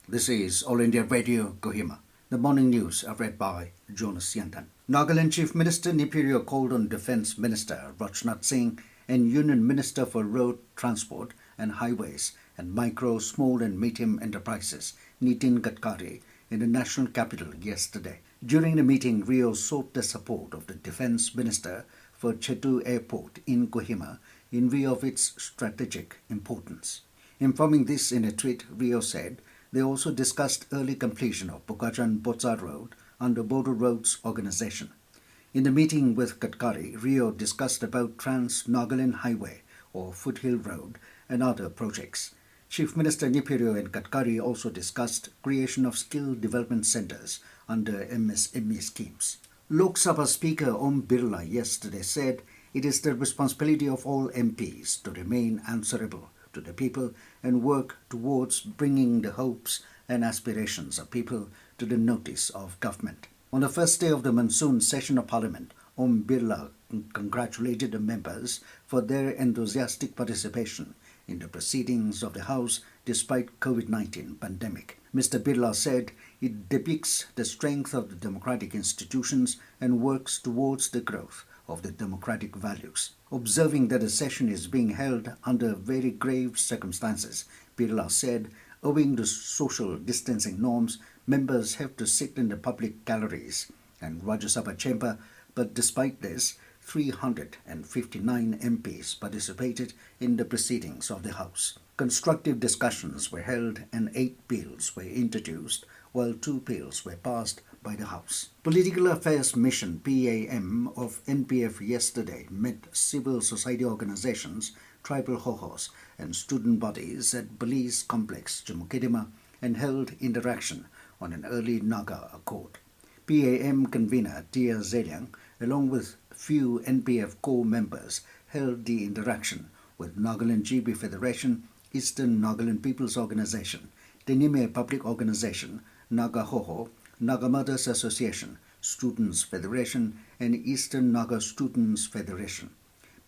This is All India Radio Kohima. The morning news are read by Jonas Yantan. Nagaland Chief Minister Nipirio called on Defence Minister Rajnath Singh and Union Minister for Road Transport and Highways and Micro, Small and Medium Enterprises Nitin Gadkari in the national capital yesterday. During the meeting, Rio sought the support of the Defence Minister for Chetu Airport in Kohima in view of its strategic importance. Informing this in a tweet, Rio said they also discussed early completion of Bukachan Botsa Road under Border Roads Organization. In the meeting with Gadkari, Rio discussed about Trans-Nagaland Highway or Foothill Road and other projects. Chief Minister Nipirio and Gadkari also discussed creation of skill development centers under MSME schemes. Lok Sabha Speaker Om Birla yesterday said it is the responsibility of all MPs to remain answerable to the people and work towards bringing the hopes and aspirations of people to the notice of government. On the first day of the monsoon session of Parliament, Om Birla congratulated the members for their enthusiastic participation in the proceedings of the House despite COVID-19 pandemic. Mr. Birla said it depicts the strength of the democratic institutions and works towards the growth of the democratic values. Observing that the session is being held under very grave circumstances, Birla said, owing to social distancing norms, members have to sit in the public galleries and Rajya Sabha chamber, but despite this, 359 MPs participated in the proceedings of the House. Constructive discussions were held and 8 bills were introduced, while 2 bills were passed by the House. Political Affairs Mission PAM of NPF yesterday met civil society organizations, tribal hohos and student bodies at Police Complex, Kohima and held interaction on an early Naga Accord. PAM convener Tia Zeliang, along with few NPF core members, held the interaction with Nagaland GB Federation, Eastern Nagaland People's Organization, Tenime Public Organization, Naga Hoho, Naga Mothers Association, Students Federation, and Eastern Naga Students Federation.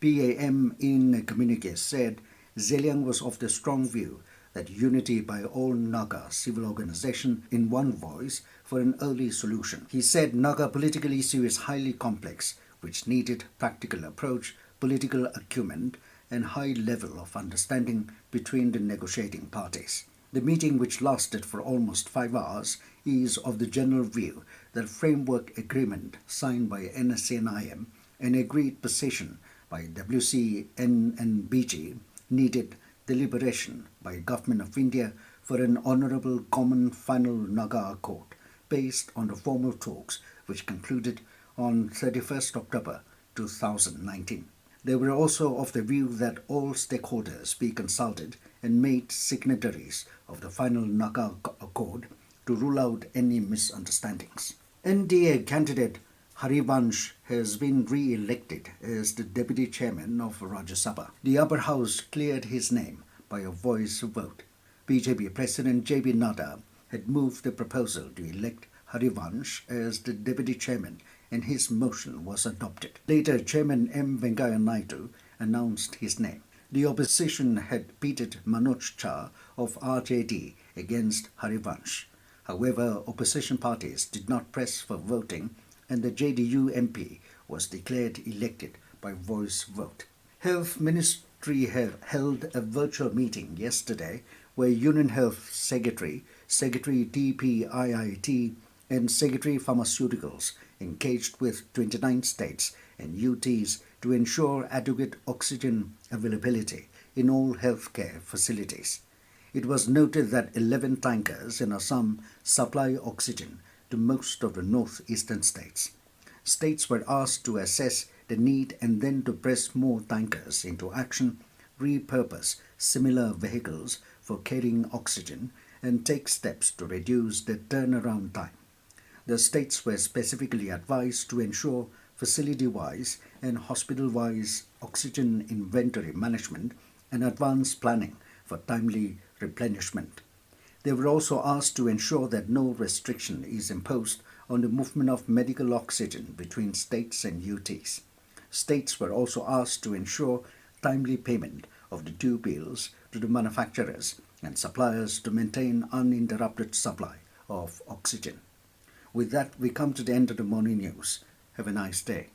PAM in a communique said Zeliang was of the strong view that unity by all Naga civil organization in one voice for an early solution. He said Naga political issue is highly complex, which needed practical approach, political acumen, and high level of understanding between the negotiating parties. The meeting, which lasted for almost 5 hours, is of the general view that framework agreement signed by NSNIM and agreed position by WCN and BG needed deliberation by Government of India for an honourable common final Naga Accord based on the formal talks which concluded on 31st October 2019. They were also of the view that all stakeholders be consulted and made signatories of the final Naga Accord to rule out any misunderstandings. NDA candidate Harivansh has been re-elected as the Deputy Chairman of Rajya Sabha. The upper house cleared his name by a voice vote. BJP President JB Nadda had moved the proposal to elect Harivansh as the Deputy Chairman, and his motion was adopted. Later, Chairman M. Venkaiah Naidu announced his name. The opposition had pitted Manoj Jha of RJD against Harivansh. However, opposition parties did not press for voting, and the JDU MP was declared elected by voice vote. Health Ministry held a virtual meeting yesterday where Union Health Secretary, Secretary DPIIT, and Secretary Pharmaceuticals engaged with 29 states and UTs to ensure adequate oxygen availability in all healthcare facilities. It was noted that 11 tankers in Assam supply oxygen to most of the northeastern states. States were asked to assess the need and then to press more tankers into action, repurpose similar vehicles for carrying oxygen, and take steps to reduce the turnaround time. The states were specifically advised to ensure facility-wise and hospital-wise oxygen inventory management and advanced planning for timely replenishment. They were also asked to ensure that no restriction is imposed on the movement of medical oxygen between states and UTs. States were also asked to ensure timely payment of the due bills to the manufacturers and suppliers to maintain uninterrupted supply of oxygen. With that, we come to the end of the morning news. Have a nice day.